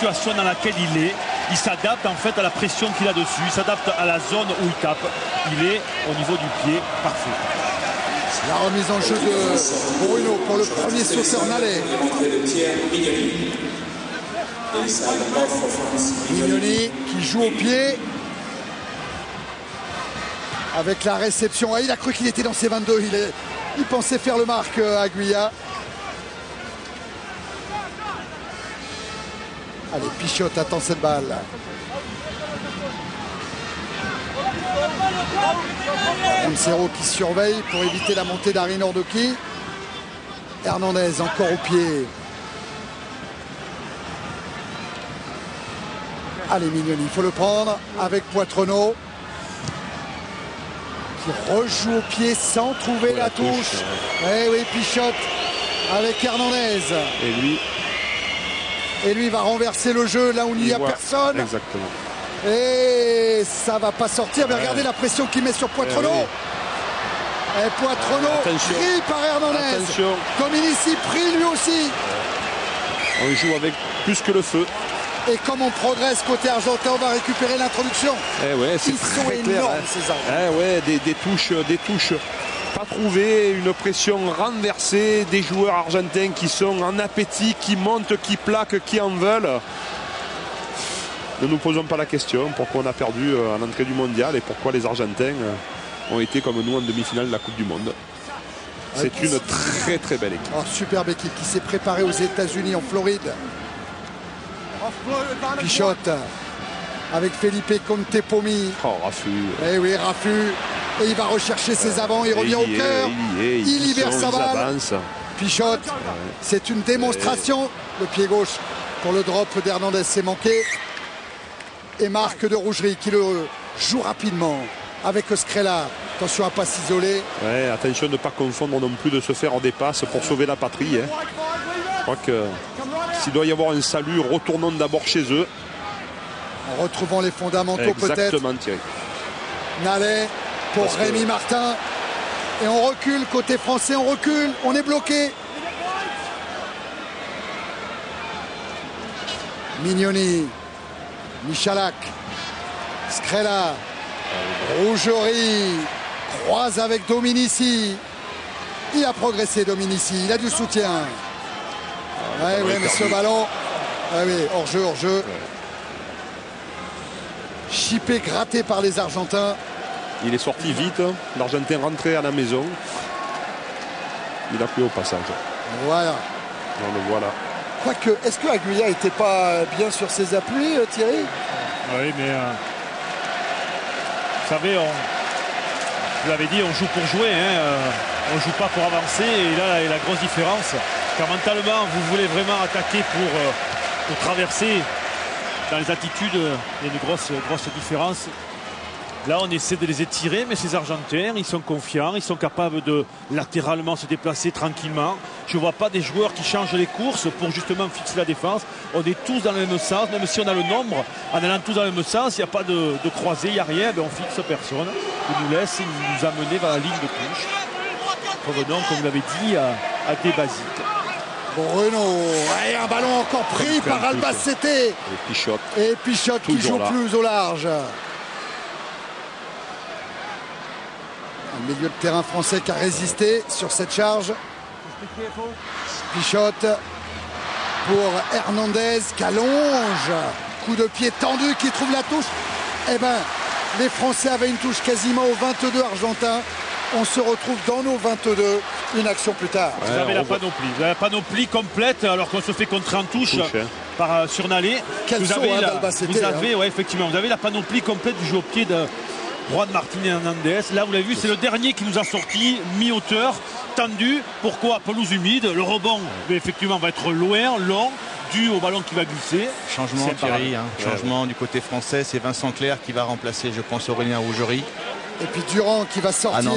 situation dans laquelle il s'adapte en fait à la pression qu'il a dessus, il s'adapte à la zone où il tape. Il est au niveau du pied parfait. La remise en jeu de Bruno pour le premier sauteur Nallet. Mignoni qui joue au pied avec la réception. Ah, il a cru qu'il était dans ses 22. Il pensait faire le marque à Aguilla. Allez, Pichotte attend cette balle. Roncero qui surveille pour éviter la montée d'Ari Nordoki. Hernandez encore au pied. Allez, Mignoni, il faut le prendre avec Poitrenaud qui rejoue au pied sans trouver la touche. Eh oui, Pichotte avec Hernandez. Et lui va renverser le jeu là où il n'y a personne. Exactement. Et ça va pas sortir. Mais regardez la pression qu'il met sur Poitrenaud. Et Poitrenaud pris par Hernandez. Attention. Dominici pris lui aussi. On joue avec plus que le feu. Et comme on progresse côté argentin, on va récupérer l'introduction. Ouais, c'est très clair. Énormes, ces arbres. Ouais, des touches pas trouvées, une pression renversée, des joueurs argentins qui sont en appétit, qui montent, qui plaquent, qui en veulent. Ne nous posons pas la question pourquoi on a perdu à l'entrée du mondial et pourquoi les Argentins ont été comme nous en demi-finale de la Coupe du Monde. C'est une très très belle équipe. Oh, superbe équipe qui s'est préparée aux États-Unis, en Floride. Pichotte avec Felipe Contepomi. Oh, Rafu. Eh oui, Rafu. Et il va rechercher ses avants, il revient au cœur. Il libère sa balle. Pichotte, c'est une démonstration. Le pied gauche pour le drop d'Hernandez, c'est manqué. Et Marc de Rougerie qui le joue rapidement avec Scrella. Attention à ne pas s'isoler. Ouais, attention de ne pas confondre non plus de se faire des passes pour sauver la patrie. Je crois que s'il doit y avoir un salut, retournons d'abord chez eux. En retrouvant les fondamentaux peut-être. Exactement, Thierry. Nallet pour Rémi Martin. Et on recule, côté français, on recule. On est bloqué. Mignoni. Michalak. Scrella. Rougerie. Croise avec Dominici. Il a progressé, Dominici. Il a du soutien. Ouais, mais ce ballon. Ah oui, hors-jeu, hors-jeu. Chippé, gratté par les Argentins. Il est sorti vite. L'Argentin rentré à la maison. Il a pris au passage. Voilà. On le voit là. Quoique, est-ce que Aguilla n'était pas bien sur ses appuis, Thierry? Oui, mais vous savez, vous l'avez dit, on joue pour jouer, on ne joue pas pour avancer. Et là, la grosse différence, car mentalement, vous voulez vraiment attaquer pour traverser. Dans les attitudes, il y a une grosse différence. Là, on essaie de les étirer, mais ces Argentins, ils sont confiants, ils sont capables de latéralement se déplacer tranquillement. Je ne vois pas des joueurs qui changent les courses pour justement fixer la défense. On est tous dans le même sens, même si on a le nombre, en allant tous dans le même sens, il n'y a pas de croisée, il n'y a rien, on fixe personne. Il nous laisse nous amener vers la ligne de touche. Revenons, comme vous l'avez dit, à des basiques. Bruno, et un ballon encore pris par Albacete. Et Pichotte qui joue plus au large. Un milieu de terrain français qui a résisté sur cette charge. Pichotte pour Hernandez qui allonge. Coup de pied tendu qui trouve la touche. Eh bien, les Français avaient une touche quasiment au 22 argentin. On se retrouve dans nos 22, une action plus tard. Vous avez la panoplie. Vous avez la panoplie complète alors qu'on se fait contrer en touche sur Nallet. Quel saut d'Albacete. Vous avez, effectivement, vous avez la panoplie complète du jeu au pied de Juan Martín Hernandez. Là, vous l'avez vu, c'est le dernier qui nous a sorti mi-hauteur, tendu. Pourquoi? Pelouse humide. Le rebond, effectivement, va être loin, long, dû au ballon qui va glisser. Changement, Thierry. Changement du côté français. C'est Vincent Clerc qui va remplacer, je pense, Aurélien Rougerie. Et puis Durand qui va sortir. Ah non,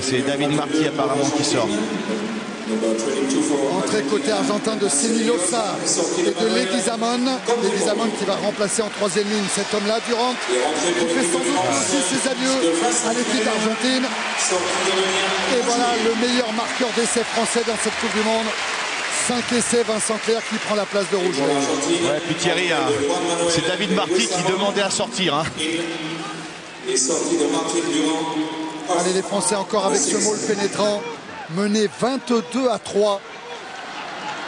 c'est David Marty apparemment qui sort. Entrée côté argentin de Senilosa et de Leguizamón. Leguizamón qui va remplacer en troisième ligne cet homme-là, Durand, qui fait sans doute aussi ses adieux à l'équipe d'Argentine. Et voilà le meilleur marqueur d'essai français dans cette Coupe du Monde. 5 essais, Vincent Clerc qui prend la place de Rouget. Ouais, puis Thierry, hein, c'est David Marty qui demandait à sortir. Hein. Allez, les Français encore avec ce maul pénétrant, mené 22-3.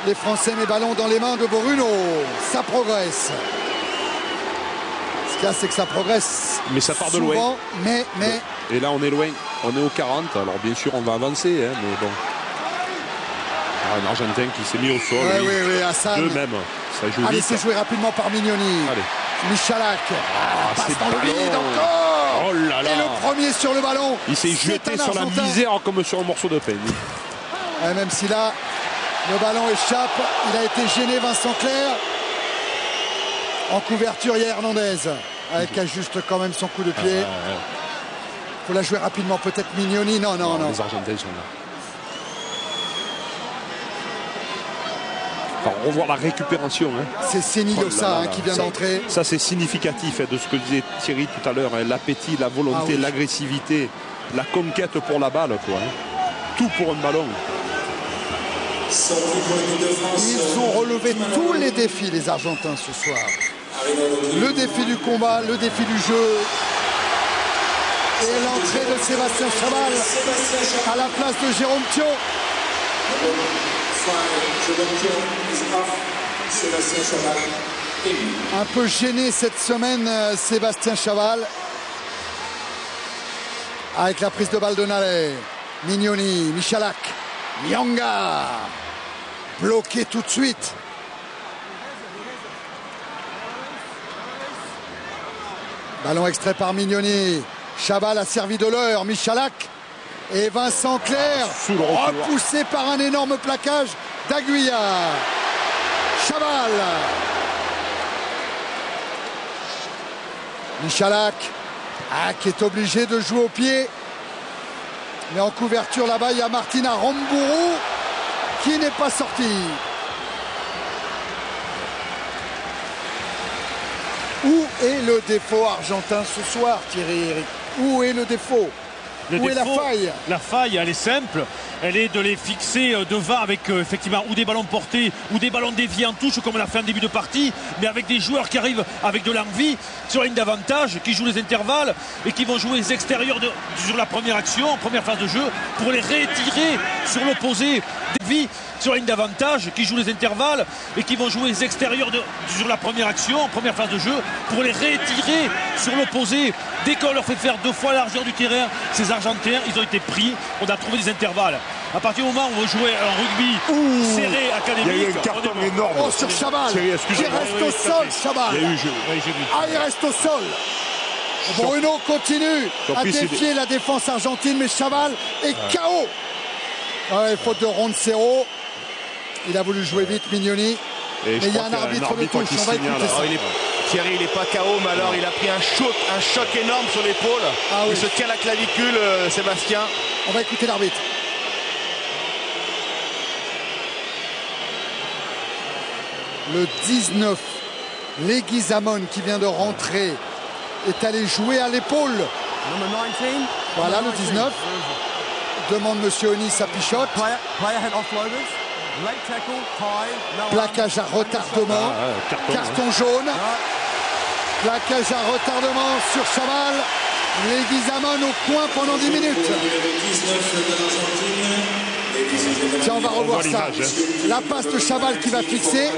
Les Français, mais ballon dans les mains de Bruno. Ça progresse. Ce qu'il y a, c'est que ça progresse. Mais ça part de souvent, loin. Mais... Et là, on est loin. On est au 40. Alors, bien sûr, on va avancer. Hein, mais bon. Un Argentin qui s'est mis au sol. Oui, Hassan. Eux-mêmes. Ça joue Allez, vite. c'est joué rapidement par Mignoni. Allez. Michalak. Passe dans le vide encore. Oh là là. Et le premier sur le ballon. Il s'est jeté sur la misère comme sur un morceau de pain. Et même si là, le ballon échappe, il a été gêné, Vincent Clerc. En couverture, il y a Hernandez. Avec ajuste quand même son coup de pied. Il faut la jouer rapidement, peut-être Mignoni. Non. Les Argentins sont là. Enfin, revoir la récupération. Hein. C'est Senilosa qui vient d'entrer. Ça, c'est significatif de ce que disait Thierry tout à l'heure. Hein. L'appétit, la volonté, l'agressivité, la conquête pour la balle. Quoi, hein. Tout pour un ballon. Ils ont relevé tous les défis, les Argentins, ce soir. Le défi du combat, le défi du jeu. Et l'entrée de Sébastien Chaval à la place de Jérôme Thiaw. Un peu gêné cette semaine, Sébastien Chaval. Avec la prise de balle de Nallet. Mignoni, Michalak, Nyanga. Bloqué tout de suite. Ballon extrait par Mignoni. Chaval a servi de l'heure. Michalak et Vincent Clerc repoussé par un énorme plaquage d'Aguilla. Chaval. Michalak qui est obligé de jouer au pied. Mais en couverture là-bas, il y a Martina Rambourou qui n'est pas sorti. Où est le défaut argentin ce soir, Thierry? Où est le défaut? Où est la faille? La faille, elle est simple. Elle est de les fixer devant avec effectivement ou des ballons portés ou des ballons déviés en touche comme on l'a fait en début de partie, mais avec des joueurs qui arrivent avec de l'envie sur la ligne d'avantage, qui jouent les intervalles et qui vont jouer les extérieurs sur la première action, en première phase de jeu, pour les rétirer sur l'opposé. Des sur la ligne d'avantage, qui jouent les intervalles et qui vont jouer les extérieurs sur la première action, en première phase de jeu, pour les rétirer sur l'opposé. Dès qu'on leur fait faire 2 fois la largeur du terrain, ces Argentins, ils ont été pris. On a trouvé des intervalles. À partir du moment où on jouait un rugby serré, académique. Il y a eu un carton énorme. Oh, sur Chaval. Qui reste au sol, Chaval. Il reste au sol. Bruno continue à défier la défense argentine, mais Chaval est KO. Faute de Roncero. Il a voulu jouer vite, Mignoni. Mais il y a un arbitre de touche. On va écouter ça. Thierry, il n'est pas KO, mais alors il a pris un choc énorme sur l'épaule. Il se tient la clavicule, Sébastien. On va écouter l'arbitre. Le 19, Leguizamon, qui vient de rentrer, est allé jouer à l'épaule. Voilà le 19. Demande Monsieur Onis à Pichotte. Plaquage à retardement. Carton jaune. Plaquage à retardement sur Chaval. Leguizamon au coin pendant 10 minutes. Tiens, on va revoir ça. La passe de Chaval qui va fixer.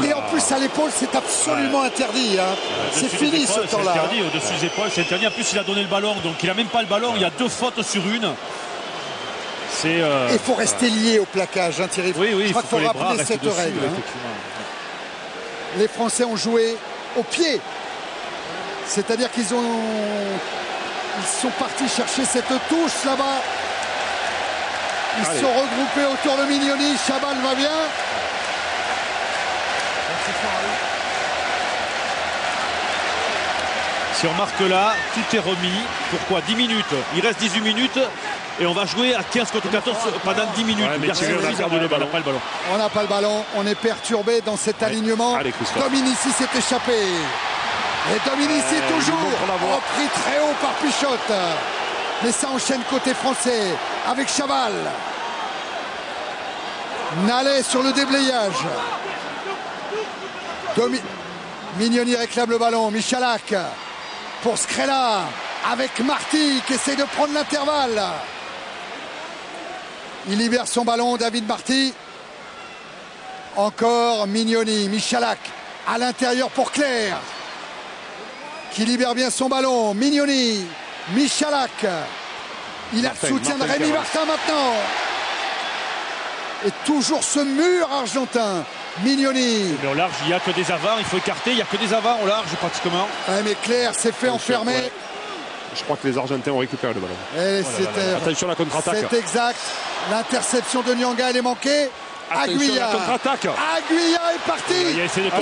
Et en plus à l'épaule, c'est absolument interdit. Hein. C'est fini ce temps-là. C'est interdit, au-dessus des épaules, c'est interdit. En plus, il a donné le ballon, donc il n'a même pas le ballon. Il y a 2 fautes sur une. Il faut rester lié au plaquage, hein, Thierry. Oui, je crois qu'il faut rappeler cette règle. Les Français ont joué au pied. C'est-à-dire qu'ils sont partis chercher cette touche là-bas. Ils se sont regroupés autour de Mignoni. Chaval va bien. Si on marque là, tout est remis. Pourquoi 10 minutes? Il reste 18 minutes. Et on va jouer à 15 contre 14 pendant 10 minutes. Ouais, mais Thierry, on n'a pas le ballon. On n'a pas le ballon. On est perturbé dans cet alignement. Dominici s'est échappé. Et Dominici toujours repris très haut par Pichotte. Mais ça enchaîne côté français avec Chaval. Nallet sur le déblayage. Mignoni réclame le ballon. Michalak pour Skrela avec Marty qui essaie de prendre l'intervalle. Il libère son ballon, David Marty. Encore Mignoni. Michalak à l'intérieur pour Claire qui libère bien son ballon. Mignoni, Michalak. Il a le soutien de Rémi Martin maintenant. Et toujours ce mur argentin. Mignoni. Mais au large, il n'y a que des avants, il faut écarter, il n'y a que des avants au large pratiquement. Ouais, mais Claire s'est fait enfermer. Ouais. Je crois que les Argentins ont récupéré le ballon. Attention à la contre-attaque. C'est exact. L'interception de Nyanga, elle est manquée. Aguilla. Aguilla est parti.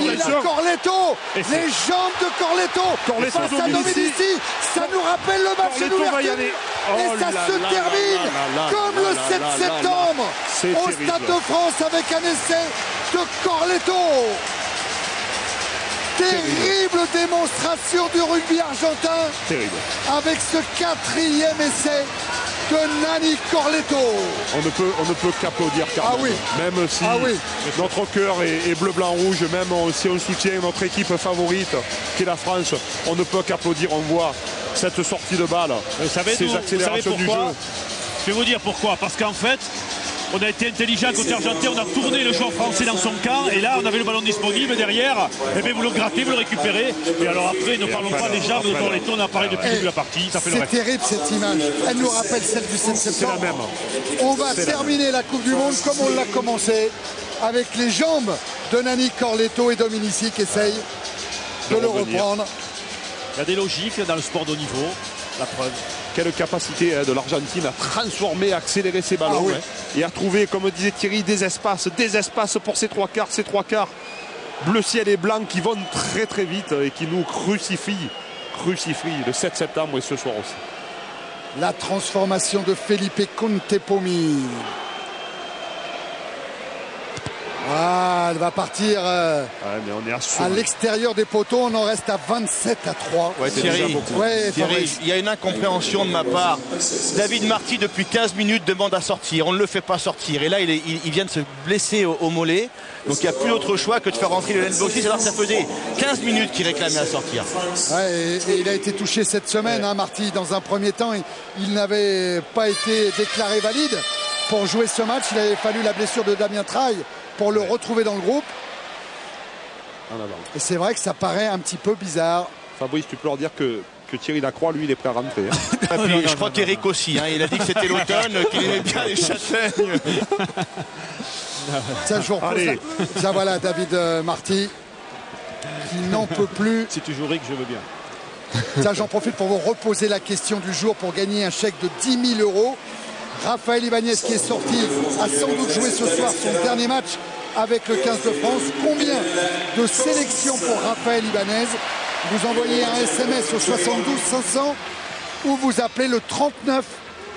Il a Corletto. Les jambes de Corletto. Face à Domenici. Ça nous rappelle le match d'ouverture. Et ça se termine comme le 7 septembre au Stade de France avec un essai de Corletto. Terrible démonstration du rugby argentin. Terrible. Avec ce 4e essai de Nani Corletto. On ne peut qu'applaudir Carmen. Ah oui. Même si notre cœur est bleu, blanc, rouge, même si on soutient notre équipe favorite qui est la France, on ne peut qu'applaudir. On voit cette sortie de balle, ces accélérations du jeu. Je vais vous dire pourquoi. Parce qu'en fait, on a été intelligent côté argentin, on a tourné le joueur français dans son camp et là on avait le ballon disponible derrière, et bien vous le grattez, vous le récupérez, et alors après ne parlons pas des jambes de Corletto, on a parlé depuis le début de la partie. C'est terrible cette image, elle nous rappelle celle du 7 septembre. C'est la même. On va terminer la Coupe du Monde comme on l'a commencé, avec les jambes de Nani Corletto et Domenici qui essayent de le reprendre. Il y a des logiques dans le sport de haut niveau, la preuve. Quelle capacité de l'Argentine à transformer, à accélérer ses ballons et à trouver, comme disait Thierry, des espaces pour ces trois quarts bleu ciel et blanc qui vont très très vite et qui nous crucifient le 7 septembre et ce soir aussi. La transformation de Felipe Contepomi. Elle va partir mais on est à l'extérieur des poteaux. On en reste à 27-3. Thierry, il y a une incompréhension de ma part. David Marty depuis 15 minutes demande à sortir, on ne le fait pas sortir, et là il vient de se blesser au mollet, donc il n'y a plus d'autre choix que de faire rentrer le Boxis, alors que ça faisait 15 minutes qu'il réclamait à sortir. Et il a été touché cette semaine, Marty. Dans un premier temps, il n'avait pas été déclaré valide pour jouer ce match. Il avait fallu la blessure de Damien Traille pour le retrouver dans le groupe. Et c'est vrai que ça paraît un petit peu bizarre. Fabrice, tu peux leur dire que Thierry Lacroix, lui, il est prêt à rentrer. Je crois qu'Eric aussi, il a dit que c'était l'automne, qu'il aimait bien les châtaignes. Ça, je vous repose ça, voilà, David Marty, qui n'en peut plus. Si tu jouerais que je veux bien. Ça, j'en profite pour vous reposer la question du jour pour gagner un chèque de 10 000 €. Raphaël Ibanez qui est sorti a sans doute joué ce soir son dernier match avec le 15 de France. Combien de sélections pour Raphaël Ibanez? Vous envoyez un SMS au 72 500 ou vous appelez le 39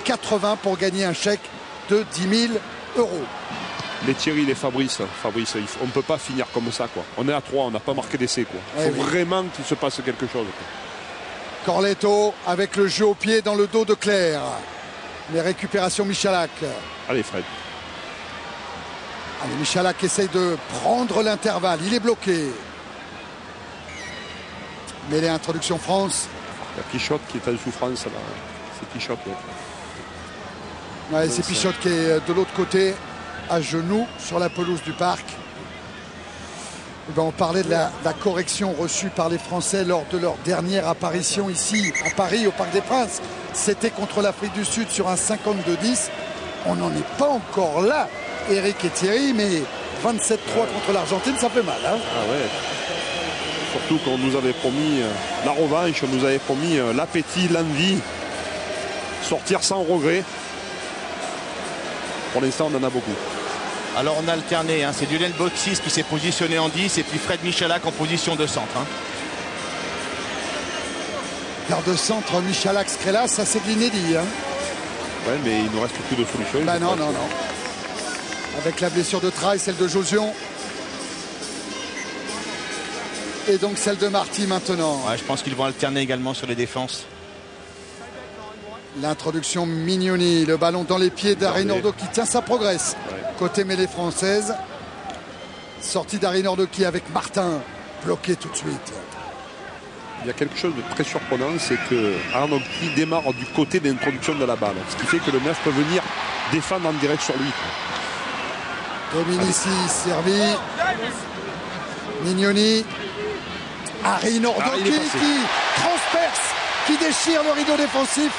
80 pour gagner un chèque de 10 000 €. Les Thierry, les Fabrice, on ne peut pas finir comme ça, quoi. On est à 3, on n'a pas marqué d'essai, quoi. Il faut vraiment qu'il se passe quelque chose, quoi. Corletto avec le jeu au pied dans le dos de Claire. Les récupérations Michalak. Allez Fred. Allez, Michalak essaye de prendre l'intervalle. Il est bloqué. Mais les introductions France. Il y a Pichotte qui est en souffrance là. C'est Pichotte. C'est Pichotte qui est de l'autre côté, à genoux sur la pelouse du parc. On parlait de la correction reçue par les Français lors de leur dernière apparition ici à Paris au Parc des Princes. C'était contre l'Afrique du Sud sur un 52-10. On n'en est pas encore là, Eric et Thierry, mais 27-3 contre l'Argentine, ça fait mal. Surtout qu'on nous avait promis la revanche, on nous avait promis l'appétit, l'envie, sortir sans regret. Pour l'instant, on en a beaucoup. Alors on a alterné, c'est Lionel Boxis qui s'est positionné en 10 et puis Fred Michalak en position de centre. Quart de centre, Michalak, Skrela, ça c'est de l'inédit. Ouais, mais il ne nous reste plus de solution. Non. Avec la blessure de Traille, celle de Josion. Et donc celle de Marty maintenant. Je pense qu'ils vont alterner également sur les défenses. L'introduction Mignoni, le ballon dans les pieds d'Arenordo qui tient, ça progresse. côté mêlée française. Sortie d'Harry Nordoki avec Martin, bloqué tout de suite. Il y a quelque chose de très surprenant, c'est que Arnoldi démarre du côté d'introduction de la balle, ce qui fait que le 9 peut venir défendre en direct sur lui. Dominici servi. Mignoni. Harry Nordoki qui transperce, qui déchire le rideau défensif.